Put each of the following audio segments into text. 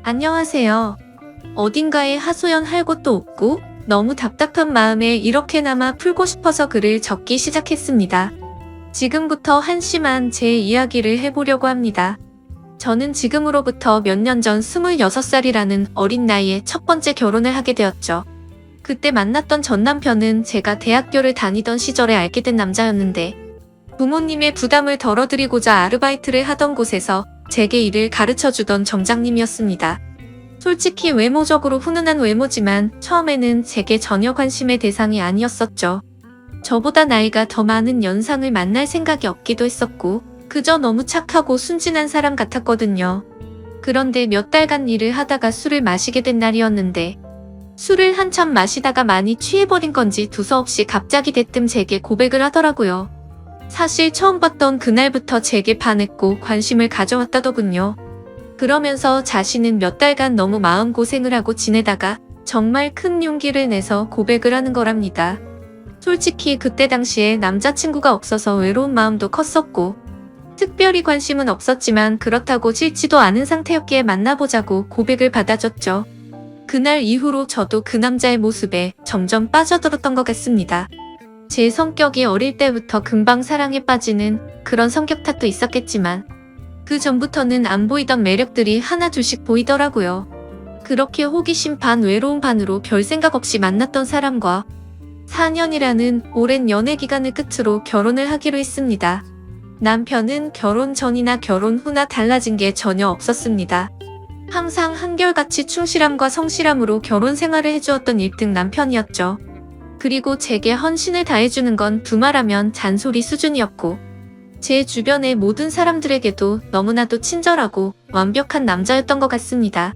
안녕하세요. 어딘가에 하소연할 곳도 없고 너무 답답한 마음에 이렇게나마 풀고 싶어서 글을 적기 시작했습니다. 지금부터 한심한 제 이야기를 해보려고 합니다. 저는 지금으로부터 몇 년 전 26살이라는 어린 나이에 첫 번째 결혼을 하게 되었죠. 그때 만났던 전 남편은 제가 대학교를 다니던 시절에 알게 된 남자였는데 부모님의 부담을 덜어드리고자 아르바이트를 하던 곳에서 제게 일을 가르쳐주던 점장님이었습니다. 솔직히 외모적으로 훈훈한 외모지만 처음에는 제게 전혀 관심의 대상이 아니었었죠. 저보다 나이가 더 많은 연상을 만날 생각이 없기도 했었고 그저 너무 착하고 순진한 사람 같았거든요. 그런데 몇 달간 일을 하다가 술을 마시게 된 날이었는데 술을 한참 마시다가 많이 취해버린 건지 두서없이 갑자기 대뜸 제게 고백을 하더라고요. 사실 처음 봤던 그날부터 제게 반했고 관심을 가져왔다더군요. 그러면서 자신은 몇 달간 너무 마음고생을 하고 지내다가 정말 큰 용기를 내서 고백을 하는 거랍니다. 솔직히 그때 당시에 남자친구가 없어서 외로운 마음도 컸었고 특별히 관심은 없었지만 그렇다고 싫지도 않은 상태였기에 만나보자고 고백을 받아줬죠. 그날 이후로 저도 그 남자의 모습에 점점 빠져들었던 것 같습니다. 제 성격이 어릴 때부터 금방 사랑에 빠지는 그런 성격 탓도 있었겠지만 그 전부터는 안 보이던 매력들이 하나둘씩 보이더라고요. 그렇게 호기심 반 외로움 반으로 별 생각 없이 만났던 사람과 4년이라는 오랜 연애 기간을 끝으로 결혼을 하기로 했습니다. 남편은 결혼 전이나 결혼 후나 달라진 게 전혀 없었습니다. 항상 한결같이 충실함과 성실함으로 결혼 생활을 해주었던 1등 남편이었죠. 그리고 제게 헌신을 다해주는 건 두말하면 잔소리 수준이었고 제 주변의 모든 사람들에게도 너무나도 친절하고 완벽한 남자였던 것 같습니다.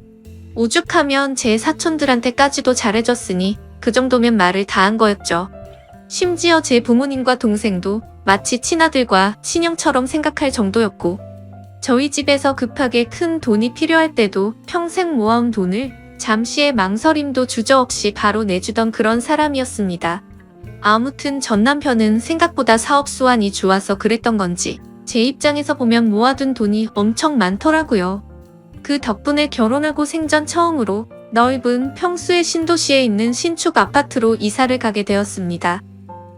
오죽하면 제 사촌들한테까지도 잘해줬으니 그 정도면 말을 다 한 거였죠. 심지어 제 부모님과 동생도 마치 친아들과 친형처럼 생각할 정도였고 저희 집에서 급하게 큰 돈이 필요할 때도 평생 모아온 돈을 잠시의 망설임도 주저없이 바로 내주던 그런 사람이었습니다. 아무튼 전 남편은 생각보다 사업 수완이 좋아서 그랬던 건지 제 입장에서 보면 모아둔 돈이 엄청 많더라고요. 그 덕분에 결혼하고 생전 처음으로 넓은 평수의 신도시에 있는 신축 아파트로 이사를 가게 되었습니다.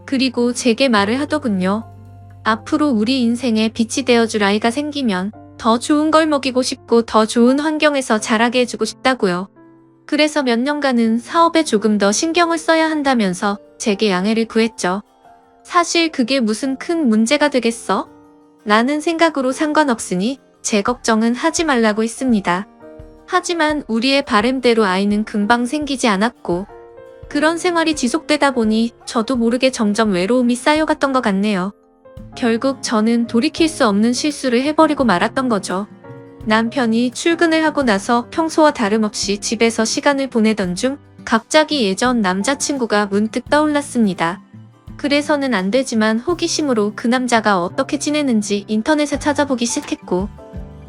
그리고 제게 말을 하더군요. 앞으로 우리 인생에 빛이 되어줄 아이가 생기면 더 좋은 걸 먹이고 싶고 더 좋은 환경에서 자라게 해주고 싶다고요. 그래서 몇 년간은 사업에 조금 더 신경을 써야 한다면서 제게 양해를 구했죠. 사실 그게 무슨 큰 문제가 되겠어? 라는 생각으로 상관없으니 제 걱정은 하지 말라고 했습니다. 하지만 우리의 바램대로 아이는 금방 생기지 않았고 그런 생활이 지속되다 보니 저도 모르게 점점 외로움이 쌓여갔던 것 같네요. 결국 저는 돌이킬 수 없는 실수를 해버리고 말았던 거죠. 남편이 출근을 하고 나서 평소와 다름없이 집에서 시간을 보내던 중 갑자기 예전 남자친구가 문득 떠올랐습니다. 그래서는 안 되지만 호기심으로 그 남자가 어떻게 지내는지 인터넷에 찾아보기 시작했고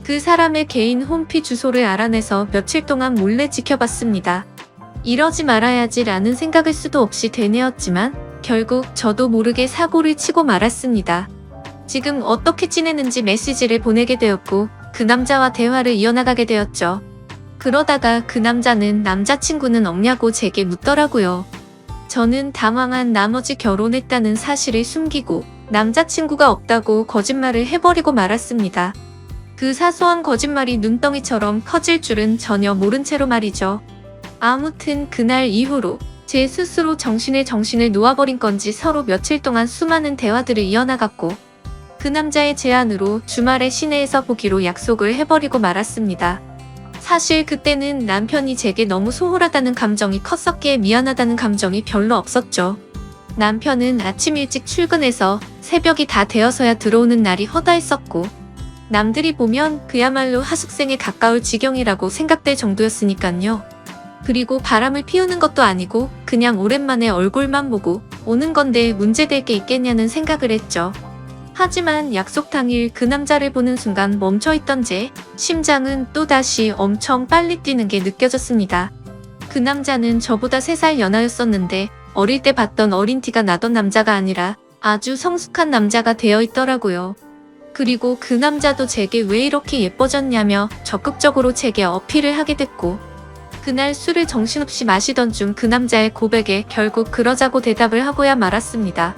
그 사람의 개인 홈피 주소를 알아내서 며칠 동안 몰래 지켜봤습니다. 이러지 말아야지 라는 생각을 수도 없이 되뇌었지만 결국 저도 모르게 사고를 치고 말았습니다. 지금 어떻게 지내는지 메시지를 보내게 되었고 그 남자와 대화를 이어나가게 되었죠. 그러다가 그 남자는 남자친구는 없냐고 제게 묻더라고요. 저는 당황한 나머지 결혼했다는 사실을 숨기고 남자친구가 없다고 거짓말을 해버리고 말았습니다. 그 사소한 거짓말이 눈덩이처럼 커질 줄은 전혀 모른 채로 말이죠. 아무튼 그날 이후로 제 스스로 정신을 놓아버린 건지 서로 며칠 동안 수많은 대화들을 이어나갔고 그 남자의 제안으로 주말에 시내에서 보기로 약속을 해버리고 말았습니다. 사실 그때는 남편이 제게 너무 소홀하다는 감정이 컸었기에 미안하다는 감정이 별로 없었죠. 남편은 아침 일찍 출근해서 새벽이 다 되어서야 들어오는 날이 허다했었고 남들이 보면 그야말로 하숙생에 가까울 지경이라고 생각될 정도였으니깐요. 그리고 바람을 피우는 것도 아니고 그냥 오랜만에 얼굴만 보고 오는 건데 문제될 게 있겠냐는 생각을 했죠. 하지만 약속 당일 그 남자를 보는 순간 멈춰있던 제 심장은 또다시 엄청 빨리 뛰는 게 느껴졌습니다. 그 남자는 저보다 3살 연하였었는데 어릴 때 봤던 어린 티가 나던 남자가 아니라 아주 성숙한 남자가 되어 있더라고요. 그리고 그 남자도 제게 왜 이렇게 예뻐졌냐며 적극적으로 제게 어필을 하게 됐고, 그날 술을 정신없이 마시던 중 그 남자의 고백에 결국 그러자고 대답을 하고야 말았습니다.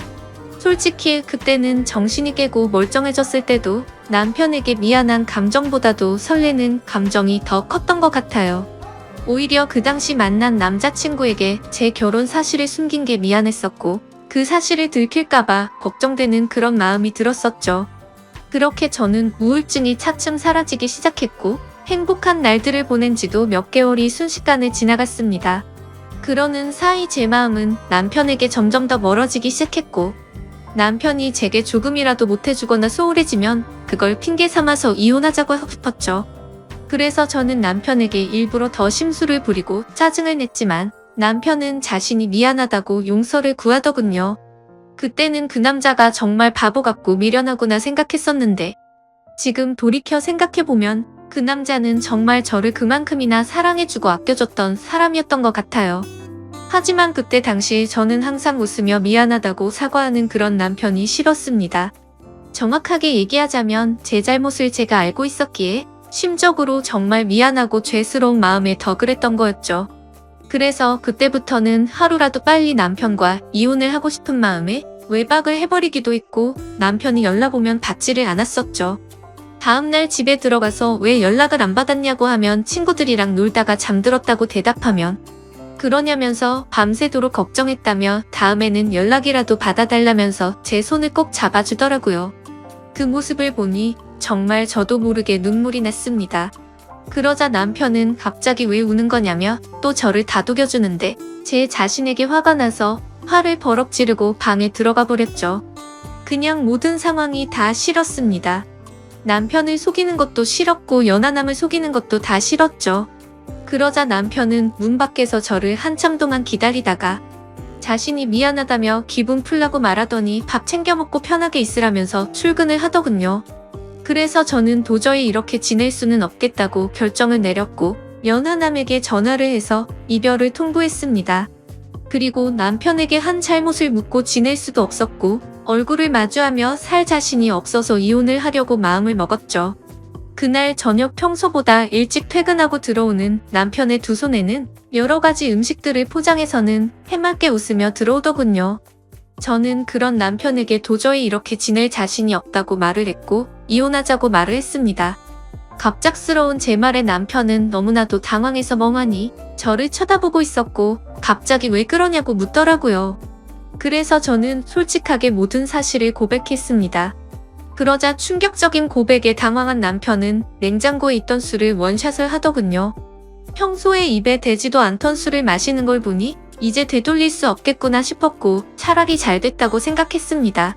솔직히 그때는 정신이 깨고 멀쩡해졌을 때도 남편에게 미안한 감정보다도 설레는 감정이 더 컸던 것 같아요. 오히려 그 당시 만난 남자친구에게 제 결혼 사실을 숨긴 게 미안했었고, 그 사실을 들킬까봐 걱정되는 그런 마음이 들었었죠. 그렇게 저는 우울증이 차츰 사라지기 시작했고, 행복한 날들을 보낸 지도 몇 개월이 순식간에 지나갔습니다. 그러는 사이 제 마음은 남편에게 점점 더 멀어지기 시작했고, 남편이 제게 조금이라도 못해주거나 소홀해지면 그걸 핑계 삼아서 이혼하자고 하고 싶었죠. 그래서 저는 남편에게 일부러 더 심술을 부리고 짜증을 냈지만 남편은 자신이 미안하다고 용서를 구하더군요. 그때는 그 남자가 정말 바보 같고 미련하구나 생각했었는데, 지금 돌이켜 생각해보면 그 남자는 정말 저를 그만큼이나 사랑해주고 아껴줬던 사람이었던 것 같아요. 하지만 그때 당시 저는 항상 웃으며 미안하다고 사과하는 그런 남편이 싫었습니다. 정확하게 얘기하자면 제 잘못을 제가 알고 있었기에 심적으로 정말 미안하고 죄스러운 마음에 더 그랬던 거였죠. 그래서 그때부터는 하루라도 빨리 남편과 이혼을 하고 싶은 마음에 외박을 해버리기도 했고, 남편이 연락 오면 받지를 않았었죠. 다음날 집에 들어가서 왜 연락을 안 받았냐고 하면 친구들이랑 놀다가 잠들었다고 대답하면, 그러냐면서 밤새도록 걱정했다며 다음에는 연락이라도 받아달라면서 제 손을 꼭 잡아주더라고요. 그 모습을 보니 정말 저도 모르게 눈물이 났습니다. 그러자 남편은 갑자기 왜 우는 거냐며 또 저를 다독여주는데, 제 자신에게 화가 나서 화를 버럭 지르고 방에 들어가 버렸죠. 그냥 모든 상황이 다 싫었습니다. 남편을 속이는 것도 싫었고 연하남을 속이는 것도 다 싫었죠. 그러자 남편은 문 밖에서 저를 한참 동안 기다리다가 자신이 미안하다며 기분 풀라고 말하더니 밥 챙겨 먹고 편하게 있으라면서 출근을 하더군요. 그래서 저는 도저히 이렇게 지낼 수는 없겠다고 결정을 내렸고, 연하남에게 전화를 해서 이별을 통보했습니다. 그리고 남편에게 한 잘못을 묻고 지낼 수도 없었고, 얼굴을 마주하며 살 자신이 없어서 이혼을 하려고 마음을 먹었죠. 그날 저녁 평소보다 일찍 퇴근하고 들어오는 남편의 두 손에는 여러 가지 음식들을 포장해서는 해맑게 웃으며 들어오더군요. 저는 그런 남편에게 도저히 이렇게 지낼 자신이 없다고 말을 했고, 이혼하자고 말을 했습니다. 갑작스러운 제 말에 남편은 너무나도 당황해서 멍하니 저를 쳐다보고 있었고, 갑자기 왜 그러냐고 묻더라고요. 그래서 저는 솔직하게 모든 사실을 고백했습니다. 그러자 충격적인 고백에 당황한 남편은 냉장고에 있던 술을 원샷을 하더군요. 평소에 입에 대지도 않던 술을 마시는 걸 보니 이제 되돌릴 수 없겠구나 싶었고, 차라리 잘 됐다고 생각했습니다.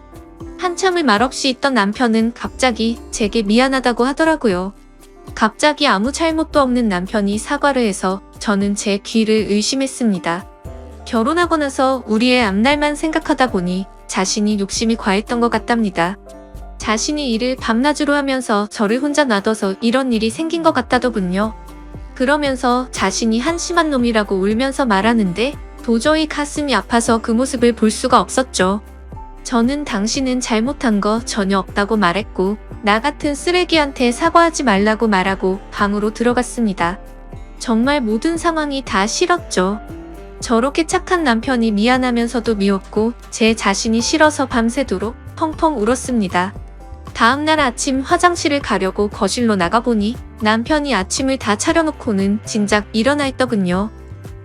한참을 말없이 있던 남편은 갑자기 제게 미안하다고 하더라고요. 갑자기 아무 잘못도 없는 남편이 사과를 해서 저는 제 귀를 의심했습니다. 결혼하고 나서 우리의 앞날만 생각하다 보니 자신이 욕심이 과했던 것 같답니다. 자신이 일을 밤낮으로 하면서 저를 혼자 놔둬서 이런 일이 생긴 것 같다더군요. 그러면서 자신이 한심한 놈이라고 울면서 말하는데 도저히 가슴이 아파서 그 모습을 볼 수가 없었죠. 저는 당신은 잘못한 거 전혀 없다고 말했고, 나 같은 쓰레기한테 사과하지 말라고 말하고 방으로 들어갔습니다. 정말 모든 상황이 다 싫었죠. 저렇게 착한 남편이 미안하면서도 미웠고, 제 자신이 싫어서 밤새도록 펑펑 울었습니다. 다음날 아침 화장실을 가려고 거실로 나가보니 남편이 아침을 다 차려놓고는 진작 일어나 있더군요.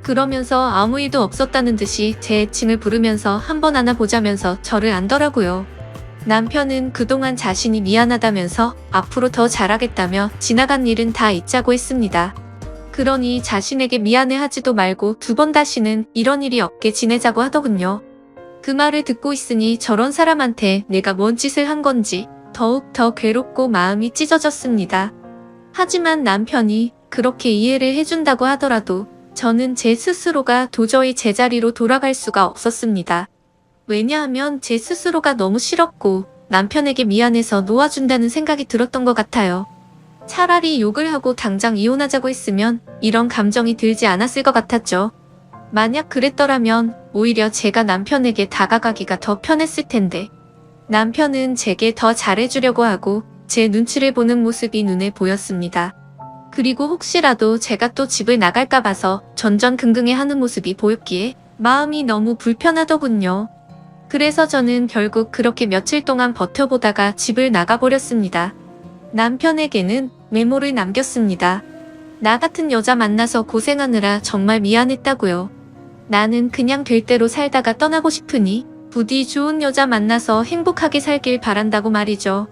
그러면서 아무 일도 없었다는 듯이 제 애칭을 부르면서 한번 안아보자면서 저를 안더라고요. 남편은 그동안 자신이 미안하다면서 앞으로 더 잘하겠다며 지나간 일은 다 잊자고 했습니다. 그러니 자신에게 미안해하지도 말고 두 번 다시는 이런 일이 없게 지내자고 하더군요. 그 말을 듣고 있으니 저런 사람한테 내가 뭔 짓을 한 건지 더욱 더 괴롭고 마음이 찢어졌습니다. 하지만 남편이 그렇게 이해를 해준다고 하더라도 저는 제 스스로가 도저히 제자리로 돌아갈 수가 없었습니다. 왜냐하면 제 스스로가 너무 싫었고 남편에게 미안해서 놓아준다는 생각이 들었던 것 같아요. 차라리 욕을 하고 당장 이혼하자고 했으면 이런 감정이 들지 않았을 것 같았죠. 만약 그랬더라면 오히려 제가 남편에게 다가가기가 더 편했을 텐데. 남편은 제게 더 잘해주려고 하고 제 눈치를 보는 모습이 눈에 보였습니다. 그리고 혹시라도 제가 또 집을 나갈까 봐서 전전긍긍해하는 모습이 보였기에 마음이 너무 불편하더군요. 그래서 저는 결국 그렇게 며칠 동안 버텨보다가 집을 나가버렸습니다. 남편에게는 메모를 남겼습니다. 나 같은 여자 만나서 고생하느라 정말 미안했다고요. 나는 그냥 될 대로 살다가 떠나고 싶으니 부디 좋은 여자 만나서 행복하게 살길 바란다고 말이죠.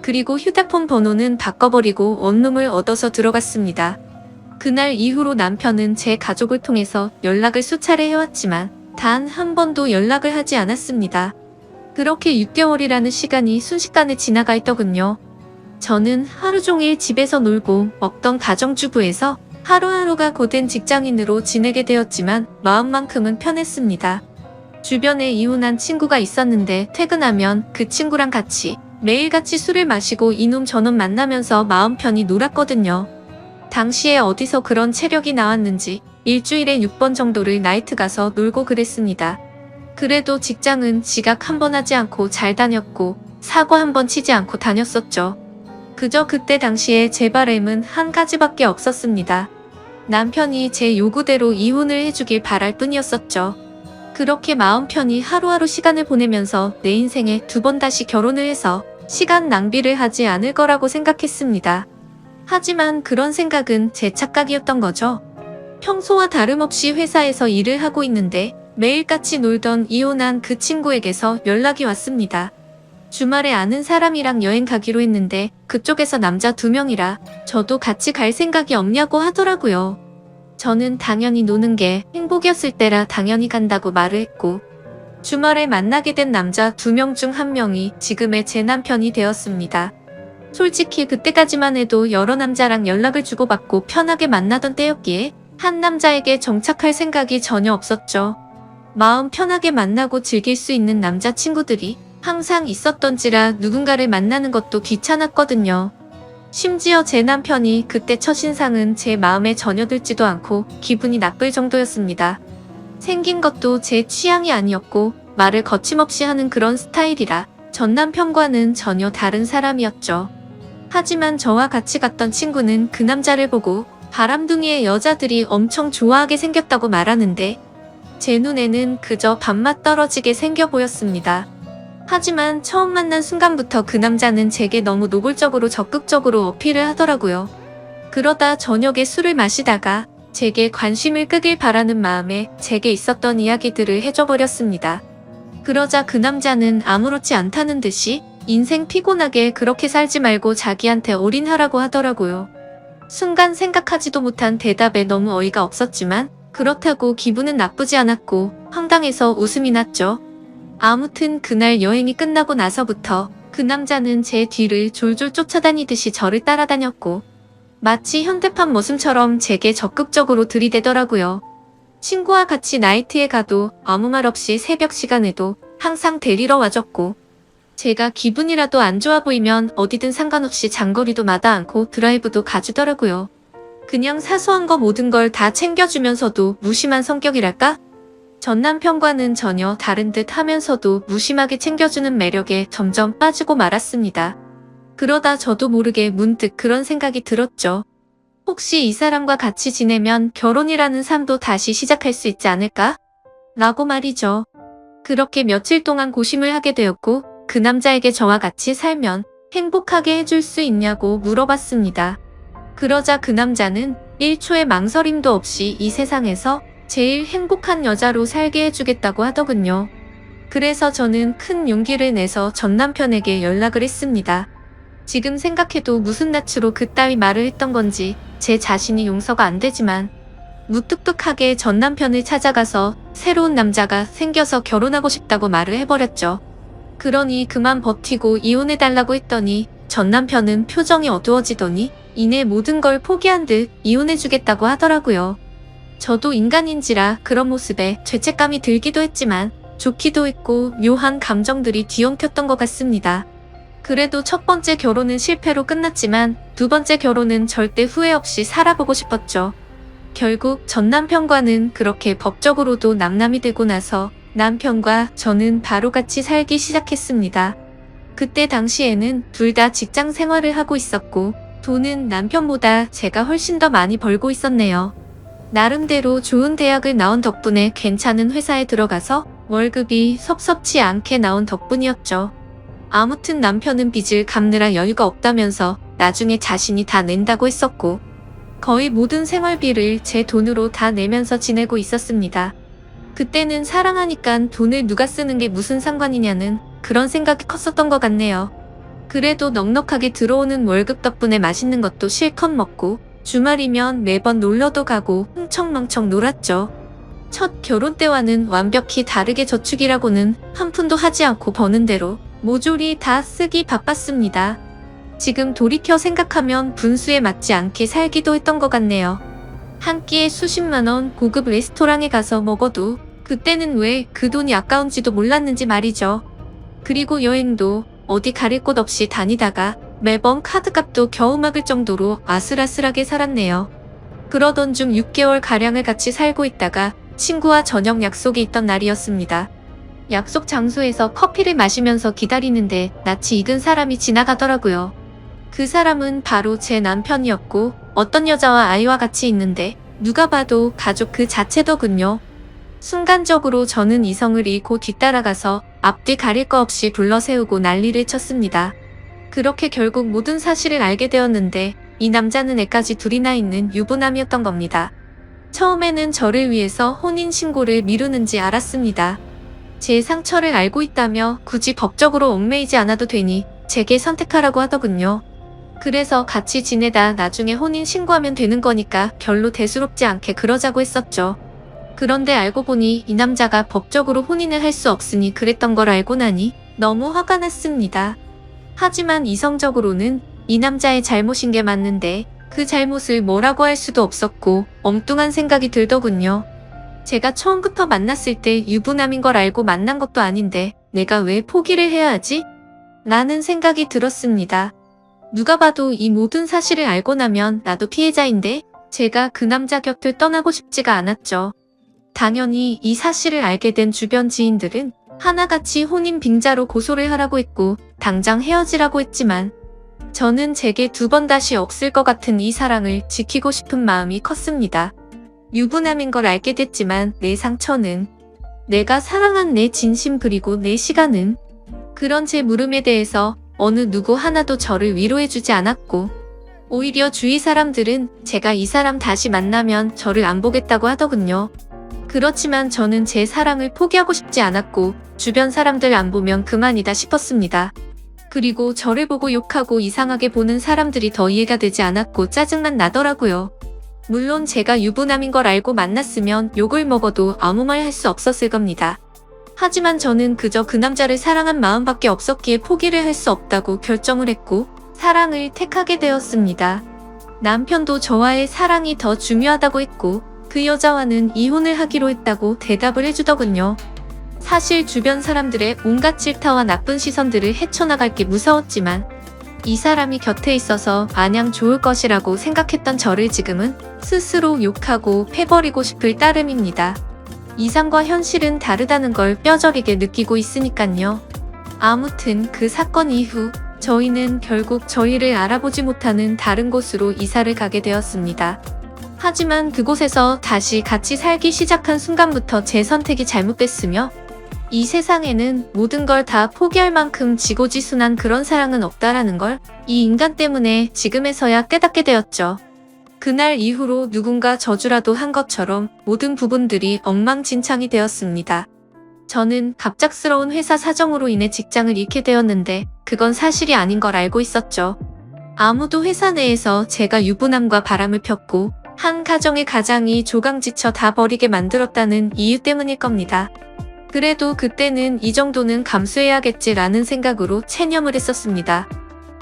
그리고 휴대폰 번호는 바꿔버리고 원룸을 얻어서 들어갔습니다. 그날 이후로 남편은 제 가족을 통해서 연락을 수차례 해왔지만 단 한 번도 연락을 하지 않았습니다. 그렇게 6개월이라는 시간이 순식간에 지나가 있더군요. 저는 하루 종일 집에서 놀고 먹던 가정주부에서 하루하루가 고된 직장인으로 지내게 되었지만 마음만큼은 편했습니다. 주변에 이혼한 친구가 있었는데 퇴근하면 그 친구랑 같이 매일같이 술을 마시고 이놈 저놈 만나면서 마음 편히 놀았거든요. 당시에 어디서 그런 체력이 나왔는지 일주일에 6번 정도를 나이트 가서 놀고 그랬습니다. 그래도 직장은 지각 한 번 하지 않고 잘 다녔고 사고 한 번 치지 않고 다녔었죠. 그저 그때 당시에 제 바람은 한 가지밖에 없었습니다. 남편이 제 요구대로 이혼을 해주길 바랄 뿐이었었죠. 그렇게 마음 편히 하루하루 시간을 보내면서 내 인생에 2번 다시 결혼을 해서 시간 낭비를 하지 않을 거라고 생각했습니다. 하지만 그런 생각은 제 착각이었던 거죠. 평소와 다름없이 회사에서 일을 하고 있는데 매일같이 놀던 이혼한 그 친구에게서 연락이 왔습니다. 주말에 아는 사람이랑 여행 가기로 했는데 그쪽에서 남자 2명이라 저도 같이 갈 생각이 없냐고 하더라고요. 저는 당연히 노는 게 행복이었을 때라 당연히 간다고 말을 했고 주말에 만나게 된 남자 2명 중 1명이 지금의 제 남편이 되었습니다. 솔직히 그때까지만 해도 여러 남자랑 연락을 주고받고 편하게 만나던 때였기에 한 남자에게 정착할 생각이 전혀 없었죠. 마음 편하게 만나고 즐길 수 있는 남자친구들이 항상 있었던지라 누군가를 만나는 것도 귀찮았거든요. 심지어 제 남편이 그때 첫인상은 제 마음에 전혀 들지도 않고 기분이 나쁠 정도였습니다. 생긴 것도 제 취향이 아니었고 말을 거침없이 하는 그런 스타일이라 전 남편과는 전혀 다른 사람이었죠. 하지만 저와 같이 갔던 친구는 그 남자를 보고 바람둥이의 여자들이 엄청 좋아하게 생겼다고 말하는데 제 눈에는 그저 밥맛 떨어지게 생겨 보였습니다. 하지만 처음 만난 순간부터 그 남자는 제게 너무 노골적으로 적극적으로 어필을 하더라고요. 그러다 저녁에 술을 마시다가 제게 관심을 끄길 바라는 마음에 제게 있었던 이야기들을 해줘버렸습니다. 그러자 그 남자는 아무렇지 않다는 듯이 인생 피곤하게 그렇게 살지 말고 자기한테 올인하라고 하더라고요. 순간 생각하지도 못한 대답에 너무 어이가 없었지만 그렇다고 기분은 나쁘지 않았고 황당해서 웃음이 났죠. 아무튼 그날 여행이 끝나고 나서부터 그 남자는 제 뒤를 졸졸 쫓아다니듯이 저를 따라다녔고 마치 현대판 머슴처럼 제게 적극적으로 들이대더라고요. 친구와 같이 나이트에 가도 아무 말 없이 새벽 시간에도 항상 데리러 와줬고 제가 기분이라도 안 좋아 보이면 어디든 상관없이 장거리도 마다 않고 드라이브도 가주더라고요. 그냥 사소한 거 모든 걸 다 챙겨주면서도 무심한 성격이랄까? 전 남편과는 전혀 다른 듯 하면서도 무심하게 챙겨주는 매력에 점점 빠지고 말았습니다. 그러다 저도 모르게 문득 그런 생각이 들었죠. 혹시 이 사람과 같이 지내면 결혼이라는 삶도 다시 시작할 수 있지 않을까? 라고 말이죠. 그렇게 며칠 동안 고심을 하게 되었고 그 남자에게 저와 같이 살면 행복하게 해줄 수 있냐고 물어봤습니다. 그러자 그 남자는 1초의 망설임도 없이 이 세상에서 제일 행복한 여자로 살게 해주겠다고 하더군요. 그래서 저는 큰 용기를 내서 전 남편에게 연락을 했습니다. 지금 생각해도 무슨 낯으로 그따위 말을 했던 건지 제 자신이 용서가 안 되지만 무뚝뚝하게 전 남편을 찾아가서 새로운 남자가 생겨서 결혼하고 싶다고 말을 해버렸죠. 그러니 그만 버티고 이혼해달라고 했더니 전 남편은 표정이 어두워지더니 이내 모든 걸 포기한 듯 이혼해주겠다고 하더라고요. 저도 인간인지라 그런 모습에 죄책감이 들기도 했지만 좋기도 했고 묘한 감정들이 뒤엉켰던 것 같습니다. 그래도 첫 번째 결혼은 실패로 끝났지만 두 번째 결혼은 절대 후회 없이 살아보고 싶었죠. 결국 전 남편과는 그렇게 법적으로도 남남이 되고 나서 남편과 저는 바로 같이 살기 시작했습니다. 그때 당시에는 둘 다 직장 생활을 하고 있었고 돈은 남편보다 제가 훨씬 더 많이 벌고 있었네요. 나름대로 좋은 대학을 나온 덕분에 괜찮은 회사에 들어가서 월급이 섭섭치 않게 나온 덕분이었죠. 아무튼 남편은 빚을 갚느라 여유가 없다면서 나중에 자신이 다 낸다고 했었고 거의 모든 생활비를 제 돈으로 다 내면서 지내고 있었습니다. 그때는 사랑하니까 돈을 누가 쓰는 게 무슨 상관이냐는 그런 생각이 컸었던 것 같네요. 그래도 넉넉하게 들어오는 월급 덕분에 맛있는 것도 실컷 먹고 주말이면 매번 놀러도 가고 흥청망청 놀았죠. 첫 결혼 때와는 완벽히 다르게 저축이라고는 한 푼도 하지 않고 버는 대로 모조리 다 쓰기 바빴습니다. 지금 돌이켜 생각하면 분수에 맞지 않게 살기도 했던 것 같네요. 한 끼에 수십만 원 고급 레스토랑에 가서 먹어도 그때는 왜 그 돈이 아까운지도 몰랐는지 말이죠. 그리고 여행도 어디 가릴 곳 없이 다니다가 매번 카드값도 겨우 막을 정도로 아슬아슬하게 살았네요. 그러던 중 6개월가량을 같이 살고 있다가 친구와 저녁 약속이 있던 날이었습니다. 약속 장소에서 커피를 마시면서 기다리는데 낯이 익은 사람이 지나가더라고요. 그 사람은 바로 제 남편이었고 어떤 여자와 아이와 같이 있는데 누가 봐도 가족 그 자체더군요. 순간적으로 저는 이성을 잃고 뒤따라가서 앞뒤 가릴 거 없이 불러세우고 난리를 쳤습니다. 그렇게 결국 모든 사실을 알게 되었는데 이 남자는 애까지 둘이나 있는 유부남이었던 겁니다. 처음에는 저를 위해서 혼인신고를 미루는지 알았습니다. 제 상처를 알고 있다며 굳이 법적으로 얽매이지 않아도 되니 제게 선택하라고 하더군요. 그래서 같이 지내다 나중에 혼인신고하면 되는 거니까 별로 대수롭지 않게 그러자고 했었죠. 그런데 알고 보니 이 남자가 법적으로 혼인을 할 수 없으니 그랬던 걸 알고 나니 너무 화가 났습니다. 하지만 이성적으로는 이 남자의 잘못인 게 맞는데 그 잘못을 뭐라고 할 수도 없었고 엉뚱한 생각이 들더군요. 제가 처음부터 만났을 때 유부남인 걸 알고 만난 것도 아닌데 내가 왜 포기를 해야 하지? 라는 생각이 들었습니다. 누가 봐도 이 모든 사실을 알고 나면 나도 피해자인데 제가 그 남자 곁을 떠나고 싶지가 않았죠. 당연히 이 사실을 알게 된 주변 지인들은 하나같이 혼인 빙자로 고소를 하라고 했고 당장 헤어지라고 했지만 저는 제게 두 번 다시 없을 것 같은 이 사랑을 지키고 싶은 마음이 컸습니다. 유부남인 걸 알게 됐지만 내 상처는, 내가 사랑한 내 진심 그리고 내 시간은, 그런 제 물음에 대해서 어느 누구 하나도 저를 위로해주지 않았고 오히려 주위 사람들은 제가 이 사람 다시 만나면 저를 안 보겠다고 하더군요. 그렇지만 저는 제 사랑을 포기하고 싶지 않았고 주변 사람들 안 보면 그만이다 싶었습니다. 그리고 저를 보고 욕하고 이상하게 보는 사람들이 더 이해가 되지 않았고 짜증만 나더라고요. 물론 제가 유부남인 걸 알고 만났으면 욕을 먹어도 아무 말 할 수 없었을 겁니다. 하지만 저는 그저 그 남자를 사랑한 마음밖에 없었기에 포기를 할 수 없다고 결정을 했고 사랑을 택하게 되었습니다. 남편도 저와의 사랑이 더 중요하다고 했고 그 여자와는 이혼을 하기로 했다고 대답을 해주더군요. 사실 주변 사람들의 온갖 질타와 나쁜 시선들을 헤쳐나갈게 무서웠지만 이 사람이 곁에 있어서 마냥 좋을 것이라고 생각했던 저를 지금은 스스로 욕하고 패버리고 싶을 따름입니다. 이상과 현실은 다르다는 걸 뼈저리게 느끼고 있으니깐요. 아무튼 그 사건 이후 저희는 결국 저희를 알아보지 못하는 다른 곳으로 이사를 가게 되었습니다. 하지만 그곳에서 다시 같이 살기 시작한 순간부터 제 선택이 잘못됐으며 이 세상에는 모든 걸 다 포기할 만큼 지고지순한 그런 사랑은 없다라는 걸 이 인간 때문에 지금에서야 깨닫게 되었죠. 그날 이후로 누군가 저주라도 한 것처럼 모든 부분들이 엉망진창이 되었습니다. 저는 갑작스러운 회사 사정으로 인해 직장을 잃게 되었는데 그건 사실이 아닌 걸 알고 있었죠. 아무도 회사 내에서 제가 유부남과 바람을 폈고 한 가정의 가장이 조강지쳐 다 버리게 만들었다는 이유 때문일 겁니다. 그래도 그때는 이 정도는 감수해야겠지라는 생각으로 체념을 했었습니다.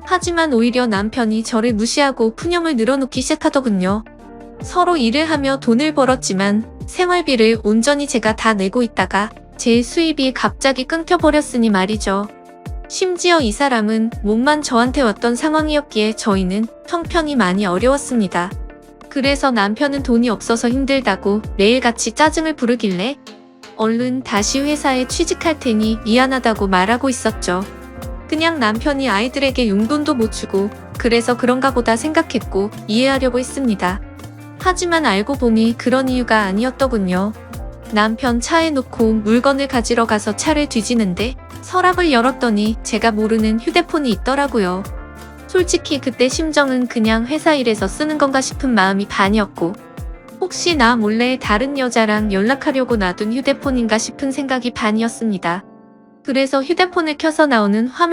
하지만 오히려 남편이 저를 무시하고 푸념을 늘어놓기 시작하더군요. 서로 일을 하며 돈을 벌었지만 생활비를 온전히 제가 다 내고 있다가 제 수입이 갑자기 끊겨버렸으니 말이죠. 심지어 이 사람은 몸만 저한테 왔던 상황이었기에 저희는 형편이 많이 어려웠습니다. 그래서 남편은 돈이 없어서 힘들다고 매일같이 짜증을 부르길래 얼른 다시 회사에 취직할 테니 미안하다고 말하고 있었죠. 그냥 남편이 아이들에게 용돈도 못 주고 그래서 그런가 보다 생각했고 이해하려고 했습니다. 하지만 알고 보니 그런 이유가 아니었더군요. 남편 차에 놓고 물건을 가지러 가서 차를 뒤지는데 서랍을 열었더니 제가 모르는 휴대폰이 있더라고요. 솔직히 그때 심정은 그냥 회사 일에서 쓰는 건가 싶은 마음이 반이었고 혹시 나 몰래 다른 여자랑 연락하려고 놔둔 휴대폰인가 싶은 생각이 반이었습니다. 그래서 휴대폰을 켜서 나오는 화면